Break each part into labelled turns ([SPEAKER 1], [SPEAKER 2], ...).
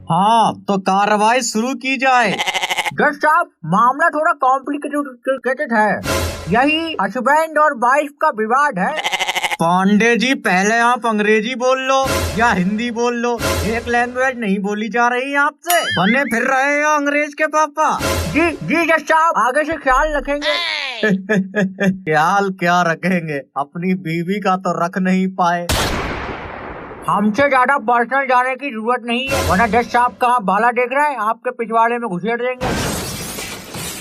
[SPEAKER 1] हाँ तो कार्रवाई शुरू की जाए।
[SPEAKER 2] जज साहब, मामला थोड़ा कॉम्प्लिकेटेड है। यही हस्बैंड और वाइफ का विवाद है।
[SPEAKER 1] पांडे जी, पहले आप अंग्रेजी बोल लो या हिंदी बोल लो, एक लैंग्वेज नहीं बोली जा रही आपसे। बने फिर रहे हो अंग्रेज के पापा।
[SPEAKER 2] जी जी जज साहब, आगे से ख्याल रखेंगे।
[SPEAKER 1] ख्याल क्या रखेंगे, अपनी बीवी का तो रख नहीं पाए।
[SPEAKER 2] हमसे ज्यादा पर्सनल जाने की जरूरत नहीं है, वरना जज साहब कहाँ बाला देख रहे हैं, आपके पिछवाड़े में घुसेड़ देंगे।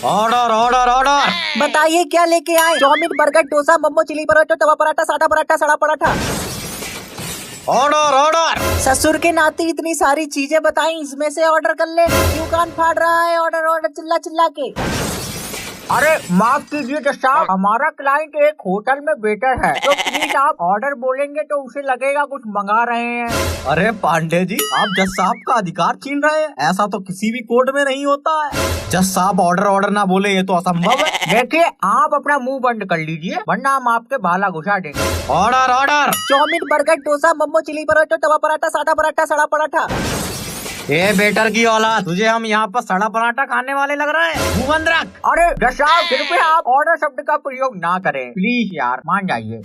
[SPEAKER 1] Order order order.
[SPEAKER 3] बताइए क्या लेके आए? Chow mein, burger, dosa, momo, chilli paratha, tawa paratha, सादा पराठा, सड़ा पराठा।
[SPEAKER 1] Order order.
[SPEAKER 3] ससुर के नाते इतनी सारी चीजें बताई, इसमें से ऑर्डर कर ले। क्यों कान फाड़ रहा है? ऑर्डर ऑर्डर चिल्ला चिल्ला के।
[SPEAKER 2] अरे माफ कीजिए जज साहब, हमारा क्लाइंट एक होटल में वेटर है, तो प्लीज आप ऑर्डर बोलेंगे तो उसे लगेगा कुछ मंगा रहे हैं।
[SPEAKER 1] अरे पांडे जी, आप जज साहब का अधिकार छीन रहे हैं, ऐसा तो किसी भी कोर्ट में नहीं होता है। जज साहब ऑर्डर ऑर्डर ना बोले, ये तो असंभव है।
[SPEAKER 2] देखिए, आप अपना मुंह बंद कर लीजिए, वरना हम आपके भाला घुसा देंगे।
[SPEAKER 1] Order order.
[SPEAKER 3] Chow mein, burger, dosa, momo, chilli paratha, tawa paratha, सादा पराठा, सड़ा पराठा।
[SPEAKER 1] ए बेटर की औलाद, तुझे हम यहाँ पर सड़ा पराठा खाने वाले लग रहे हैं? मुंह बंद रख।
[SPEAKER 2] अरे जज साहब, कृपया आप ऑर्डर शब्द का प्रयोग ना करें, प्लीज यार, मान जाइए।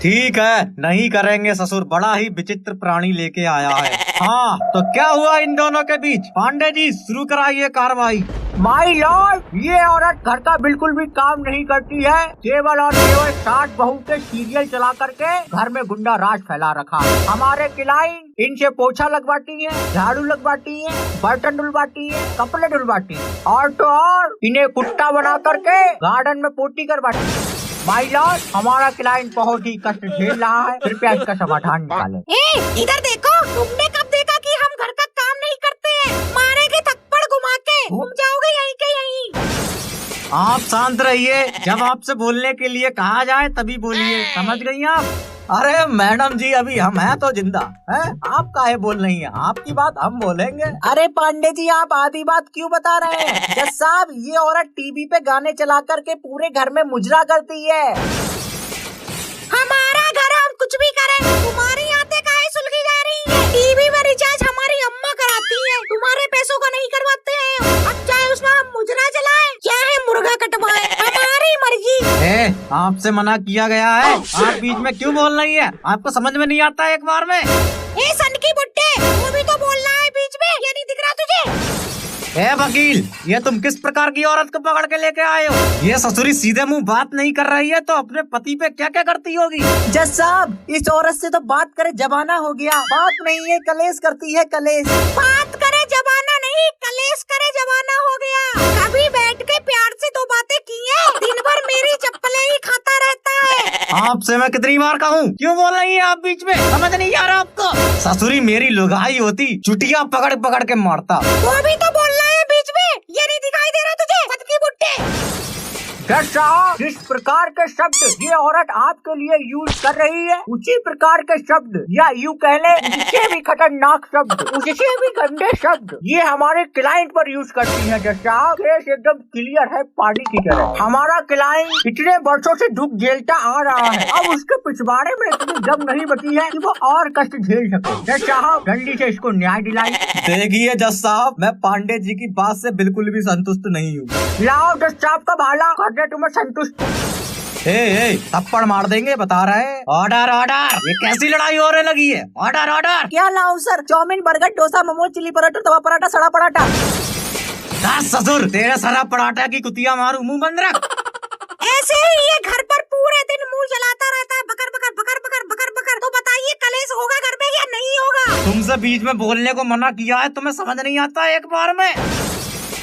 [SPEAKER 1] ठीक है, नहीं करेंगे ससुर, बड़ा ही विचित्र प्राणी लेके आया है। हाँ तो क्या हुआ इन दोनों के बीच? पांडे जी शुरू कराइए कार्रवाई।
[SPEAKER 2] माई लॉर्ड, ये औरत घर का बिल्कुल भी काम नहीं करती है, केवल और केवल 60 बहू के सीरियल चला करके घर में गुंडा राज फैला रखा है। हमारे क्लाइंट इनसे पोछा लगवाती है, झाड़ू लगवाती है, बर्तन धुलवाती है, कपड़े धुलवाती है, और तो और इन्हें कुत्ता बना करके गार्डन में पोटी करवाती है। माई लॉर्ड, हमारा क्लाइंट बहुत ही कष्ट झेल रहा है, कृपया इसका समाधान निकालें।
[SPEAKER 3] इधर देखो, तुमने कब देखा कि हम घर का काम नहीं करते हैं? मारेंगे थप्पड़ घुमा के, घूम जाओगे यहीं के यहीं।
[SPEAKER 1] आप शांत रहिए, जब आपसे बोलने के लिए कहा जाए तभी बोलिए, समझ गई आप? अरे मैडम जी, अभी हम हैं तो जिंदा हैं, आप काहे बोल रही हैं? आपकी बात हम बोलेंगे।
[SPEAKER 3] अरे पांडे जी, आप आधी बात क्यों बता रहे हैं? जज साहब, ये औरत टीवी पे गाने चला करके पूरे घर में मुजरा करती है। हमारा घर, हम कुछ भी करें, तुम्हारी आते काहे सुलगी जा रही है? टीवी में रिचार्ज हमारी अम्मा कराती है, तुम्हारे पैसों का नहीं करवाते हैं। अब चाहे उसमें हम मुजरा चलाएं, चाहे मुर्गा कटवाएं, हमारी मर्जी।
[SPEAKER 1] आपसे मना किया गया है, आप बीच में क्यों बोल रही है? आपको समझ में नहीं आता एक बार में?
[SPEAKER 3] ए सन की बुट्टे, तू भी तो बोलना है बीच में, ये नहीं दिख रहा तुझे?
[SPEAKER 1] ए वकील, ये तुम किस प्रकार की औरत को पकड़ के लेके आए हो? ये ससुरी सीधे मुंह बात नहीं कर रही है तो अपने पति पे क्या क्या करती होगी?
[SPEAKER 3] जज साहब, इस औरत से तो बात करे जमाना हो गया, बात नहीं है कलेश करती है, कलेश। बात करे जमाना नहीं, कलेश करे जमाना हो गया। कभी बैठ के प्यार से दो बातें की है, दिन भर मेरी चप्पलें ही खाता रहता है।
[SPEAKER 1] आपसे मैं कितनी बार कहूँ, क्यों बोल रही है आप बीच में? समझ नहीं आ रहा आपको? ससुरी मेरी लुगाई होती, चुटिया पकड़ पकड़ के मारता।
[SPEAKER 3] वो भी तो बोल रहा है बीच में, ये नहीं दिखाई दे रहा तुझे? फटकी बुट्टे।
[SPEAKER 2] जज साहब, जिस प्रकार के शब्द ये औरत आपके लिए यूज कर रही है, उसी प्रकार के शब्द, या यूँ कह ले उससे भी खतरनाक शब्द, उससे भी गंदे शब्द ये हमारे क्लाइंट पर यूज करती है। जज साहब, केस एकदम क्लियर है, पानी की तरह। हमारा क्लाइंट इतने वर्षों से दुख झेलता आ रहा है, अब उसके पिछवाड़े में इतनी दम नहीं बची है कि वो और कष्ट झेल सके। जज साहब, जल्दी से इसको न्याय दिलाइए।
[SPEAKER 1] देखिए जज साहब, मैं पांडे जी की बात से बिल्कुल भी संतुष्ट नहीं हूँ।
[SPEAKER 2] लाओ जज साहब का भाला, करने तुम्हें संतुष्ट।
[SPEAKER 1] थप्पड़ मार देंगे, बता रहे हैं। Order order. ये कैसी लड़ाई होने लगी है? Order order.
[SPEAKER 3] क्या लाऊं sir? Chow mein, burger, dosa, momo, chilli paratha, tawa paratha, सड़ा पराठा।
[SPEAKER 1] ससुर, तेरे सड़ा पराठा की कुतिया मारू, मुंह बंद रख।
[SPEAKER 3] ऐसे ही ये घर पर पूरे दिन मुंह जलाता रहता है, बकर बकर बकर बकर बकर बकर। तो बताइए कलेश होगा घर में या नहीं होगा?
[SPEAKER 1] तुमसे बीच में बोलने को मना किया है, तुम्हें समझ नहीं आता एक बार में?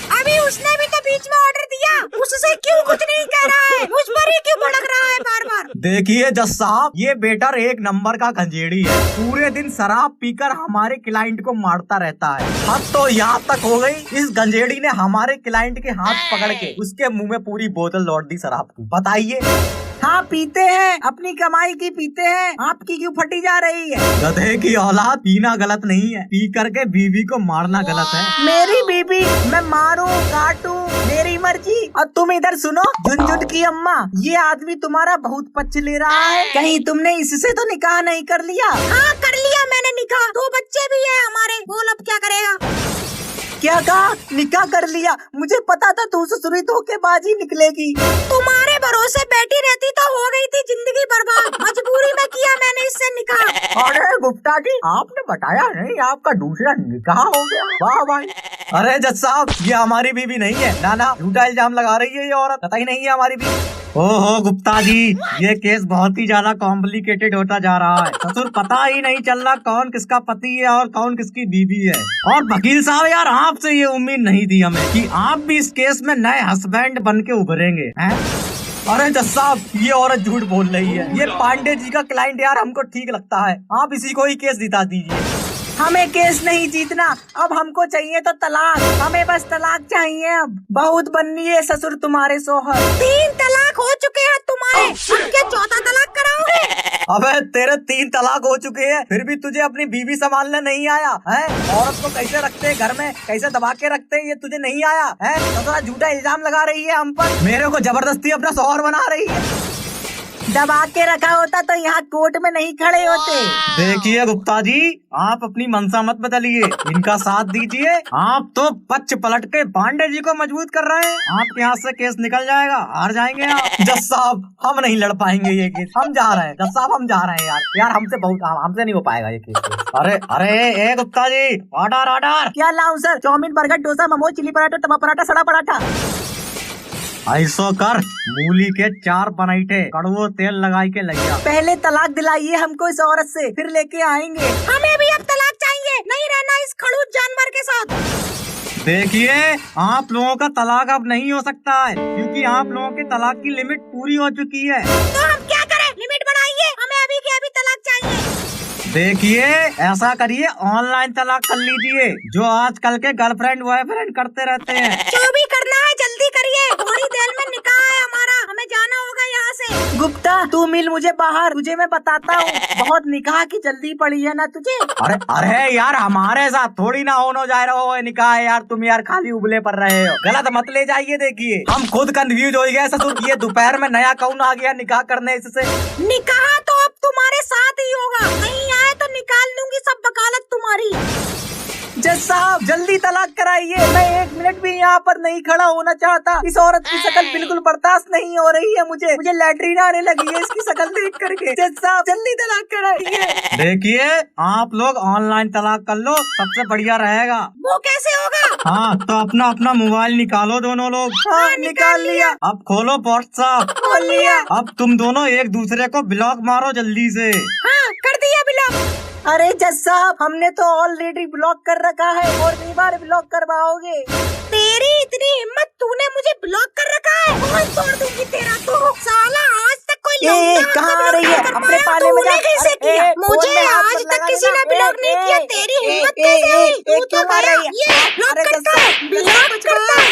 [SPEAKER 3] अभी उसने भी तो बीच में ऑर्डर दिया, उससे क्यों कुछ नहीं कह रहा है? मुझ पर ही क्यों भड़क रहा है बार बार?
[SPEAKER 1] देखिए जज साहब, ये बेटर एक नंबर का गंजेड़ी है, पूरे दिन शराब पीकर हमारे क्लाइंट को मारता रहता है। हद तो यहाँ तक हो गई, इस गंजेड़ी ने हमारे क्लाइंट के हाथ पकड़ के उसके मुंह में पूरी बोतल लौट दी शराब की। बताइए।
[SPEAKER 3] हाँ पीते हैं, अपनी कमाई की पीते हैं, आपकी क्यों फटी जा रही है?
[SPEAKER 1] गधे की औलाद, पीना गलत नहीं है, पी करके बीवी को मारना गलत है।
[SPEAKER 3] मेरी बीवी, मैं मारूं काटूं मेरी मर्जी। और तुम इधर सुनो झुनझुन की अम्मा, ये आदमी तुम्हारा बहुत पक्ष ले रहा है, कहीं तुमने इससे तो निकाह नहीं कर लिया? हाँ कर लिया मैंने निकाह, 2 बच्चे भी है हमारे। बोल अब क्या करेगा? क्या कहा? निकाह कर लिया? मुझे पता था तू ससुरी धोखेबाजी निकलेगी। तुम्हारे भरोसे बैठी रहती तो हो गई थी जिंदगी बर्बाद। मजबूरी में किया मैंने इससे निकाह।
[SPEAKER 2] अरे गुप्ता जी, आपने बताया नहीं आपका दूसरा निकाह हो गया। वाह भाई।
[SPEAKER 1] अरे जज साहब, ये हमारी बीवी नहीं है। ना ना, झूठा इल्जाम लगा रही है ये औरत, पता ही नहीं है हमारी बीवी। ओहो गुप्ता जी, ये केस बहुत ही ज्यादा कॉम्प्लिकेटेड होता जा रहा है। ससुर पता ही नहीं चल रहा कौन किसका पति है और कौन किसकी बीवी है। और वकील साहब यार, आपसे ये उम्मीद नहीं थी हमें कि आप भी इस केस में नए हस्बैंड बन के उभरेंगे हैं। अरे जज साहब, ये औरत झूठ बोल रही है। ये पांडे जी का क्लाइंट यार हमको ठीक लगता है, आप इसी को ही केस जिता दीजिए।
[SPEAKER 3] हमें केस नहीं जीतना, अब हमको चाहिए तो तलाक। हमें बस तलाक चाहिए। अब बहुत बननी है ससुर तुम्हारे सोहर। 3 तलाक हो चुके हैं तुम्हारे, अब क्या 4था तलाक कराओगे?
[SPEAKER 1] अबे तेरे 3 तलाक हो चुके हैं, फिर भी तुझे अपनी बीवी संभालने नहीं आया है? औरत को कैसे रखते हैं घर में, कैसे दबा के रखते हैं, ये तुझे नहीं आया है? तो थोड़ा झूठा इल्जाम लगा रही है हम पर, मेरे को जबरदस्ती अपना शौहर बना रही है।
[SPEAKER 3] दबा के रखा होता तो यहाँ कोर्ट में नहीं खड़े होते।
[SPEAKER 1] देखिए गुप्ता जी, आप अपनी मनसा मत बदलिए, इनका साथ दीजिए। आप तो पक्ष पलट के पांडे जी को मजबूत कर रहे हैं। आपके हाथ से केस निकल जाएगा, हार जाएंगे आप। जज साहब, हम नहीं लड़ पाएंगे ये केस, हम जा रहे हैं। जज साहब, हम जा रहे हैं यार हमसे नहीं हो पाएगा ये केस। अरे अरे ए गुप्ता जी, ऑर्डर ऑर्डर।
[SPEAKER 3] क्या लाऊं sir? Chow mein, burger, dosa, momo, chilli paratha, tawa paratha, सड़ा पराठा।
[SPEAKER 1] ऐसो कर, मूली के 4 बनाइटे कड़वो तेल लगाई के लगिया।
[SPEAKER 3] पहले तलाक दिलाइए हमको इस औरत से, फिर लेके आएंगे। हमें भी अब तलाक चाहिए, नहीं रहना इस खड़ूस जानवर के साथ।
[SPEAKER 1] देखिए, आप लोगों का तलाक अब नहीं हो सकता है, क्योंकि आप लोगों के तलाक की लिमिट पूरी हो चुकी है।
[SPEAKER 3] तो हम क्या करें? लिमिट बढ़ाइए, हमें अभी के अभी तलाक चाहिए।
[SPEAKER 1] देखिए, ऐसा करिए, ऑनलाइन तलाक कर लीजिए, जो आजकल के गर्लफ्रेंड बॉयफ्रेंड करते रहते हैं।
[SPEAKER 3] जो भी करना है जल्दी करिए, थोड़ी देर में निकाह है हमारा, हमें जाना होगा यहाँ से। गुप्ता, तू मिल मुझे बाहर, तुझे मैं बताता हूँ। बहुत निकाह की जल्दी पड़ी है ना तुझे?
[SPEAKER 1] अरे अरे यार, हमारे साथ थोड़ी ना होने जा रहा हो निकाह यार। तुम यार खाली उबले पर रहे हो, गलत मत ले जाइए। देखिए, हम खुद कंफ्यूज हो गए ससुर, ये दोपहर में नया कौन आ गया निकाह करने इससे।
[SPEAKER 3] निकाह तो अब तुम्हारे साथ ही होगा, नहीं आए तो निकाल लूंगी सब वकालत तुम्हारी। जज साहब, जल्दी तलाक कराइए, मैं 1 मिनट भी यहाँ पर नहीं खड़ा होना चाहता। इस औरत की शक्ल बिल्कुल बर्दाश्त नहीं हो रही है मुझे लैट्रिन आने लगी है इसकी शक्ल देख करके। जज साहब, जल्दी तलाक कराइए।
[SPEAKER 1] देखिए, आप लोग ऑनलाइन तलाक कर लो, सबसे बढ़िया रहेगा।
[SPEAKER 3] वो कैसे होगा?
[SPEAKER 1] हाँ, तो अपना अपना मोबाइल निकालो दोनों लोग।
[SPEAKER 3] हाँ, निकाल लिया।
[SPEAKER 1] अब खोलो व्हाट्सएप।
[SPEAKER 3] खोल लिया।
[SPEAKER 1] अब तुम दोनों एक दूसरे को ब्लॉक मारो जल्दी से।
[SPEAKER 3] हाँ, कर दिया ब्लॉक। अरे जज साहब, हमने तो ऑलरेडी ब्लॉक कर रखा है, और नहीं बार ब्लॉक करवाओगे? तेरी इतनी हिम्मत, तूने मुझे ब्लॉक कर रखा है? बहुत तोड़ दूंगी तेरा तो। साला आज तक कोई कहाँ आ रही है? अपने पाले में जा। कैसे किया? मुझे आज तक किसी ने ब्लॉक नहीं किया, तेरी हिम्मत कैसे हुई? तू तो ब्लॉक करता है, ब्लॉक करता है।